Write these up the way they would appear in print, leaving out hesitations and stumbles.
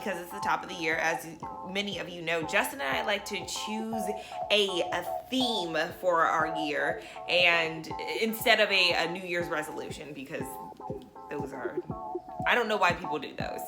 because it's the top of the year, as many of you know, Justin and I like to choose a theme for our year, and instead of a New Year's resolution, because those are, I don't know why people do those.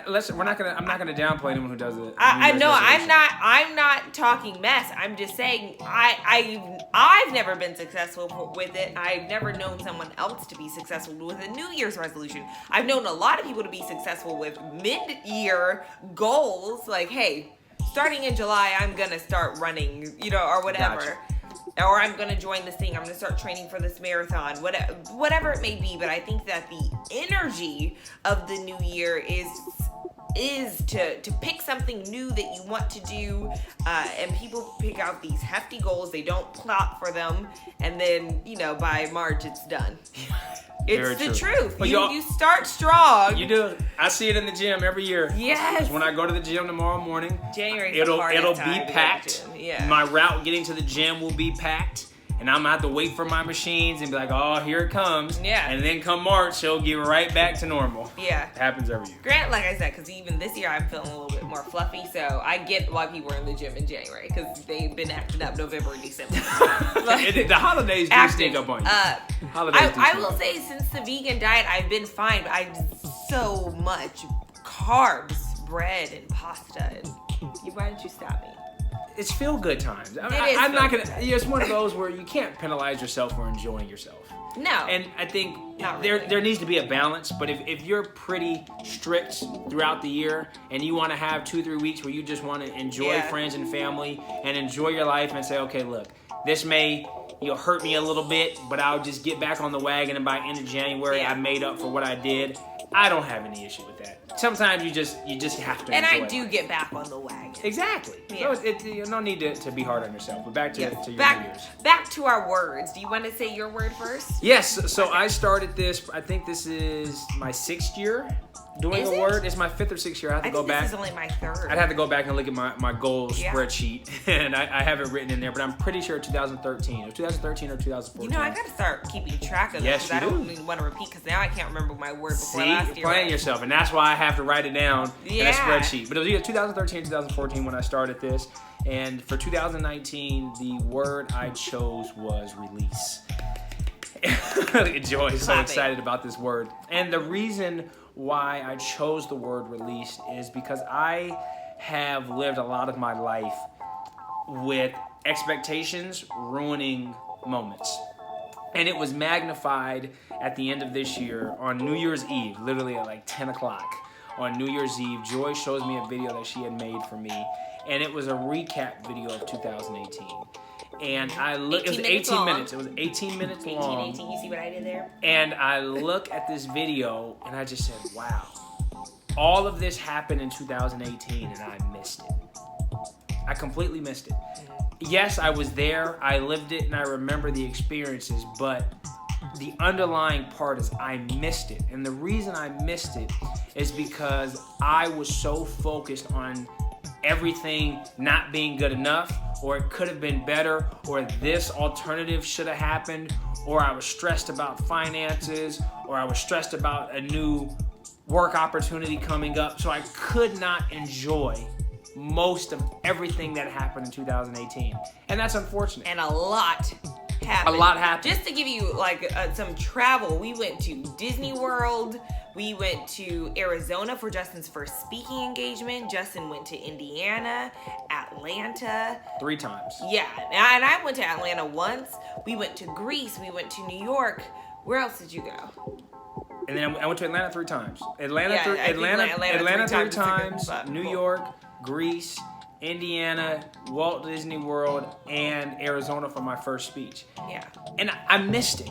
I'm not gonna downplay anyone who does it. I know I'm not talking mess. I'm just saying I've never been successful with it. I've never known someone else to be successful with a New Year's resolution. I've known a lot of people to be successful with mid-year goals, like, hey, starting in July, I'm gonna start running, or whatever. Gotcha. Or I'm going to join this thing. I'm going to start training for this marathon, whatever it may be. But I think that the energy of the new year is to pick something new that you want to do. And people pick out these hefty goals. They don't plot for them. And then, by March, it's done. It's the truth. But you start strong. You do. I see it in the gym every year. Yes. When I go to the gym tomorrow morning, January. it'll be packed. Yeah. My route getting to the gym will be packed. And I'm going to have to wait for my machines and be like, oh, here it comes. Yeah. And then come March, it'll get right back to normal. Yeah. It happens every year. Grant, like I said, because even this year I'm feeling a little bit more fluffy, so I get why people are in the gym in January, because they've been acting up November and December. The holidays do sneak up on you. I will say, since the vegan diet, I've been fine, but I so much carbs, bread, and pasta. And why didn't you stop me? It's feel good times. I'm not gonna. It's one of those where you can't penalize yourself for enjoying yourself. No. And I think really. there needs to be a balance. But if you're pretty strict throughout the year and you want to have 2-3 weeks where you just want to enjoy friends and family and enjoy your life and say, okay, look, this may hurt me a little bit, but I'll just get back on the wagon, and by end of January I made up for what I did. I don't have any issue with that. Sometimes you just have to. And enjoy I do life. Get back on the wagon. Exactly. Yeah. So no need to be hard on yourself. But back to your New Year's. Back to our words. Do you want to say your word first? Yes. So I started this. I think this is my 6th year doing a word. It's my 5th or 6th year. I have to go back. This is only my 3rd. I'd have to go back and look at my goals spreadsheet, and I have it written in there. But I'm pretty sure 2013. It was 2013 or 2014. I got to start keeping track of this, because I don't even want to repeat, because now I can't remember my word before last year. You're playing yourself, and that's why I have to write it down in a spreadsheet. But it was either 2013 or 2014 when I started this. And for 2019, the word I chose was release. Joy is so excited about this word. And the reason why I chose the word release is because I have lived a lot of my life with expectations ruining moments. And it was magnified at the end of this year on New Year's Eve, literally at like 10 o'clock on New Year's Eve. Joy shows me a video that she had made for me, and it was a recap video of 2018. And I look, it was 18 minutes. It was 18 minutes long. 18, you see what I did there? And I look at this video and I just said, wow, all of this happened in 2018 and I missed it. I completely missed it. Yes, I was there, I lived it, and I remember the experiences, but the underlying part is I missed it. And the reason I missed it is because I was so focused on everything not being good enough, or it could have been better, or this alternative should have happened, or I was stressed about finances, or I was stressed about a new work opportunity coming up, so I could not enjoy most of everything that happened in 2018. And that's unfortunate. And a lot happened. A lot happened. Just to give you like some travel, we went to Disney World. We went to Arizona for Justin's first speaking engagement. Justin went to Indiana, Atlanta. 3 times. Yeah, and I went to Atlanta once. We went to Greece. We went to New York. Where else did you go? And then I went to Atlanta 3 times. Atlanta 3 times. New York, Greece, Indiana, Walt Disney World, and Arizona for my first speech. Yeah. And I missed it.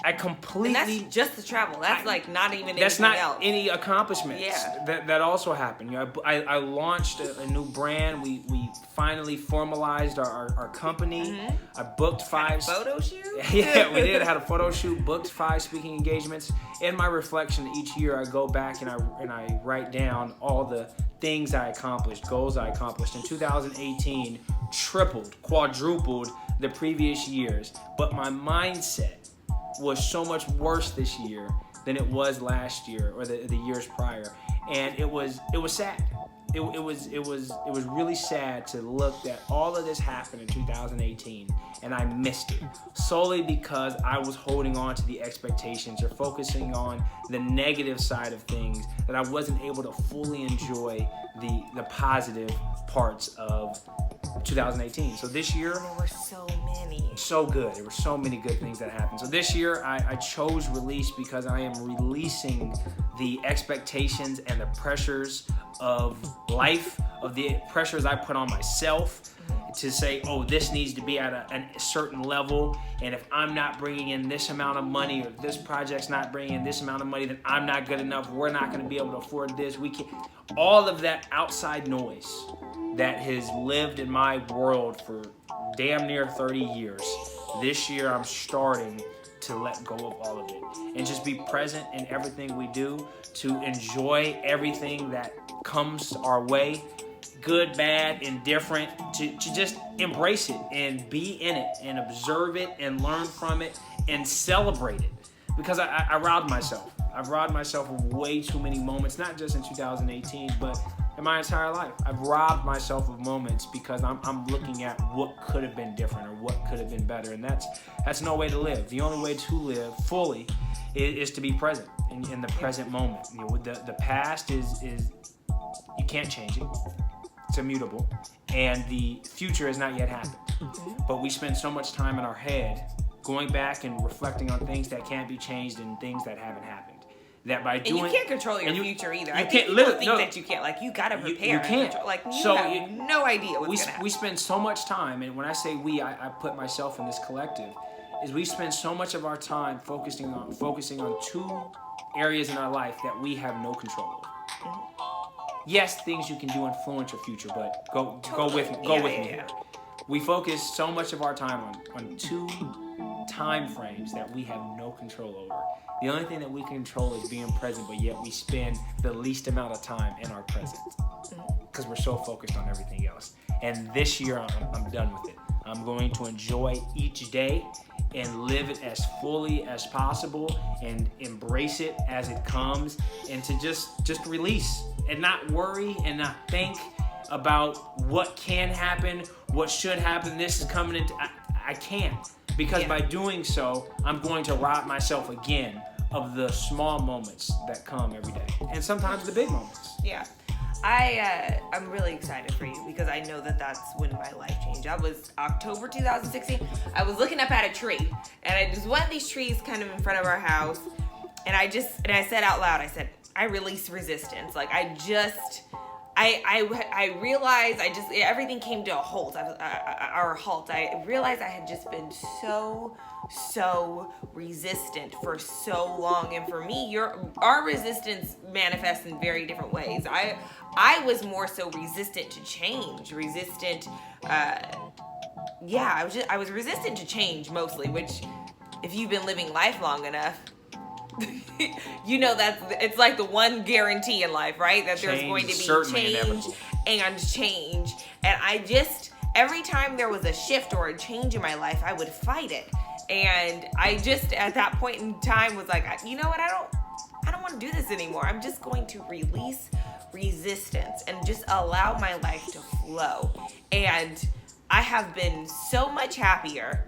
I completely... And that's just the travel. That's like not even anything else. That's not any accomplishments. Yeah. That also happened. I launched a new brand. We finally formalized our company. Mm-hmm. I booked 5... Photo shoot? Yeah, we did. I had a photo shoot, booked 5 speaking engagements. In my reflection each year, I go back and I write down all the things I accomplished, goals I accomplished. In 2018, tripled, quadrupled the previous years. But my mindset was so much worse this year than it was last year or the years prior. and it was sad. It was really sad to look that all of this happened in 2018 and I missed it solely because I was holding on to the expectations or focusing on the negative side of things, that I wasn't able to fully enjoy the positive parts of 2018. So this year, There were so many. so good. There were so many good things that happened. So this year, I chose release because I am releasing the expectations and the pressures of life, of the pressures I put on myself to say, oh, this needs to be at a certain level, and if I'm not bringing in this amount of money, or this project's not bringing in this amount of money, then I'm not good enough. We're not going to be able to afford this. We can't. All of that outside noise that has lived in my world for damn near 30 years. This year, I'm starting to let go of all of it and just be present in everything we do, to enjoy everything that comes our way, good, bad, indifferent, to just embrace it and be in it and observe it and learn from it and celebrate it. Because I robbed myself. I've robbed myself of way too many moments, not just in 2018, but in my entire life. I've robbed myself of moments because I'm looking at what could have been different or what could have been better, and that's no way to live. The only way to live fully is to be present in the present moment. You know, the past is you can't change it. It's immutable, and the future has not yet happened. But we spend so much time in our head going back and reflecting on things that can't be changed and things that haven't happened. That by doing, and you can't control your future either. I can't think people think that you can't. Like, you gotta prepare. You can't. Like, you So have no idea what's gonna happen. We spend so much time, and when I say we, I put myself in this collective, is we spend so much of our time focusing on two areas in our life that we have no control over. Yes, things you can do influence your future, but go with me here. We focus so much of our time on two time frames that we have no control over. The only thing that we can control is being present, but yet we spend the least amount of time in our present because we're so focused on everything else. And this year, I'm done with it. I'm going to enjoy each day and live it as fully as possible and embrace it as it comes, and to just release and not worry and not think about what can happen, what should happen. This is coming into, I can't, because by doing so, I'm going to rob myself again of the small moments that come every day, and sometimes the big moments. Yeah. I'm really excited for you because I know that that's when my life changed. I was October 2016. I was looking up at a tree, and there's one of these trees kind of in front of our house, and I said out loud, I said, I release resistance. Like, I realized everything came to a halt. I realized I had just been so resistant for so long, and for me, our resistance manifests in very different ways. I was more so resistant to change, I was resistant to change mostly, which, if you've been living life long enough, you know it's like the one guarantee in life, right? That there's going to be change. And every time there was a shift or a change in my life, I would fight it. And I just, at that point in time, was like, you know what? I don't want to do this anymore. I'm just going to release resistance and just allow my life to flow. And I have been so much happier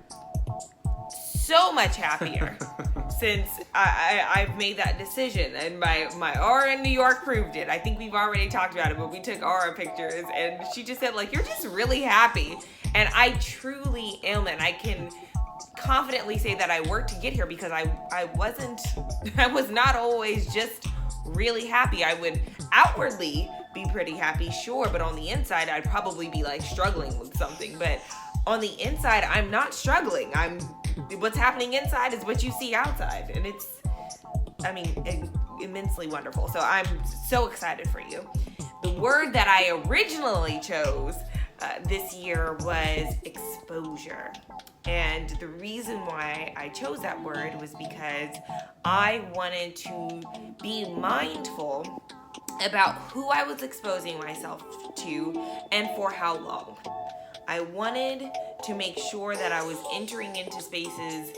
since I've made that decision, and my aura in New York proved it. I think we've already talked about it, but we took aura pictures, and she just said, like, you're just really happy, and I truly am, and I can confidently say that I worked to get here because I was not always just really happy. I would outwardly be pretty happy, sure, but on the inside I'd probably be like struggling with something. But on the inside, I'm not struggling. What's happening inside is what you see outside, and it's immensely wonderful. So I'm so excited for you. The word that I originally chose this year was exposure. And the reason why I chose that word was because I wanted to be mindful about who I was exposing myself to and for how long. I wanted to make sure that I was entering into spaces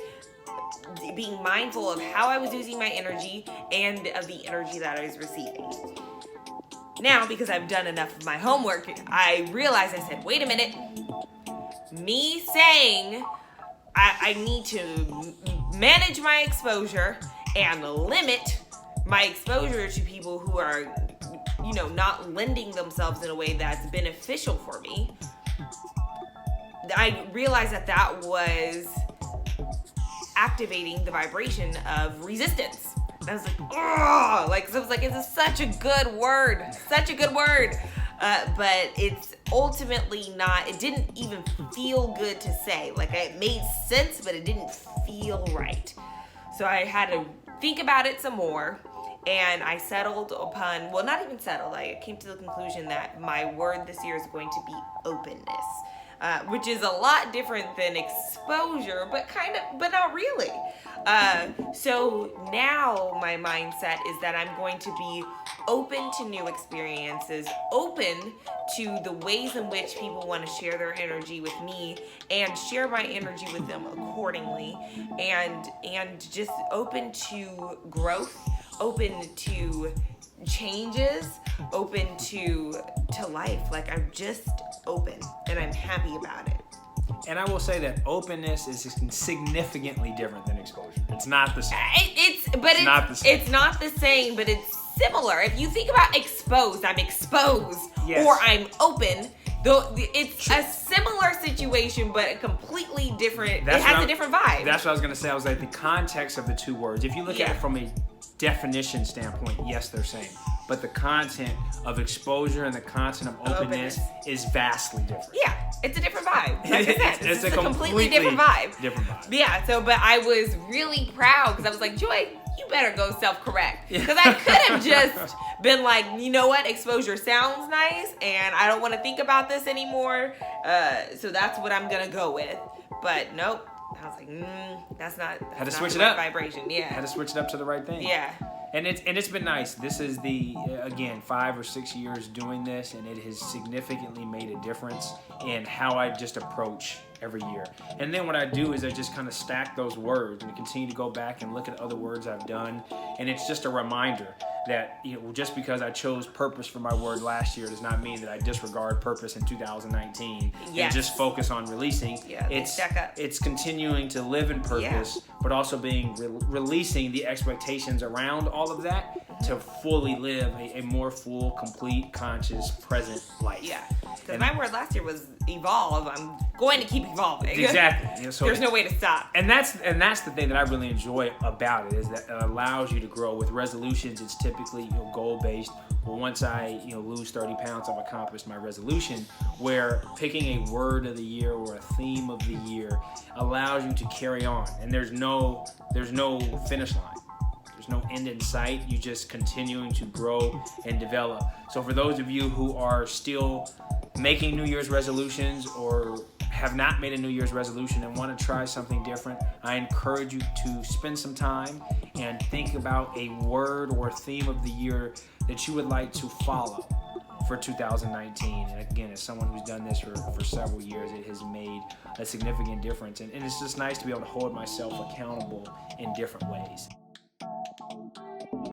being mindful of how I was using my energy and of the energy that I was receiving. Now, because I've done enough of my homework, I realized, I said, wait a minute. Me saying I need to manage my exposure and limit my exposure to people who are, not lending themselves in a way that's beneficial for me. I realized that was activating the vibration of resistance. And I was like, oh, so I was like, it's such a good word, but it's ultimately not. It didn't even feel good to say. Like, it made sense, but it didn't feel right. So I had to think about it some more, and I settled upon, well, not even settled. I came to the conclusion that my word this year is going to be openness. Which is a lot different than exposure, but not really. So now my mindset is that I'm going to be open to new experiences, open to the ways in which people want to share their energy with me, and share my energy with them accordingly, and just open to growth, open to changes, open to life. Like, I'm just open, and I'm happy about it. And I will say that openness is significantly different than exposure. It's not the same. It's not the same, but it's similar. If you think about exposed, I'm exposed, yes, or I'm open. Though it's a similar situation, but a completely different. It has a different vibe. That's what I was gonna say. I was like, the context of the two words. If you look at it from a definition standpoint, yes, they're same. But the content of exposure and the content of openness is vastly different. Yeah, it's a different vibe. Like I said, it's a completely different vibe. Different vibe. Yeah. So, but I was really proud because I was like, Joy, you better go self-correct, because I could have just been like, you know what, exposure sounds nice, and I don't want to think about this anymore. So that's what I'm gonna go with. But nope. I was like, that's not. Had to switch it up. Vibration, yeah. Had to switch it up to the right thing. Yeah. And it's been nice. This is again 5 or 6 years doing this, and it has significantly made a difference in how I just approach every year. And then what I do is I just kind of stack those words and continue to go back and look at other words I've done, and it's just a reminder that just because I chose purpose for my word last year does not mean that I disregard purpose in 2019 and just focus on releasing. Yeah, it's continuing to live in purpose, but also being releasing the expectations around all of that to fully live a more full, complete, conscious, present life. Yeah, because my word last year was evolve. I'm going to keep evolving. Exactly. So there's no way to stop. And that's the thing that I really enjoy about it, is that it allows you to grow. With resolutions, it's typically goal based. Well, once I lose 30 pounds, I've accomplished my resolution. Where picking a word of the year or a theme of the year allows you to carry on, and there's no finish line. There's no end in sight. You just continuing to grow and develop. So for those of you who are still making New Year's resolutions or have not made a New Year's resolution and want to try something different, I encourage you to spend some time and think about a word or theme of the year that you would like to follow for 2019. And again, as someone who's done this for several years, it has made a significant difference. And it's just nice to be able to hold myself accountable in different ways.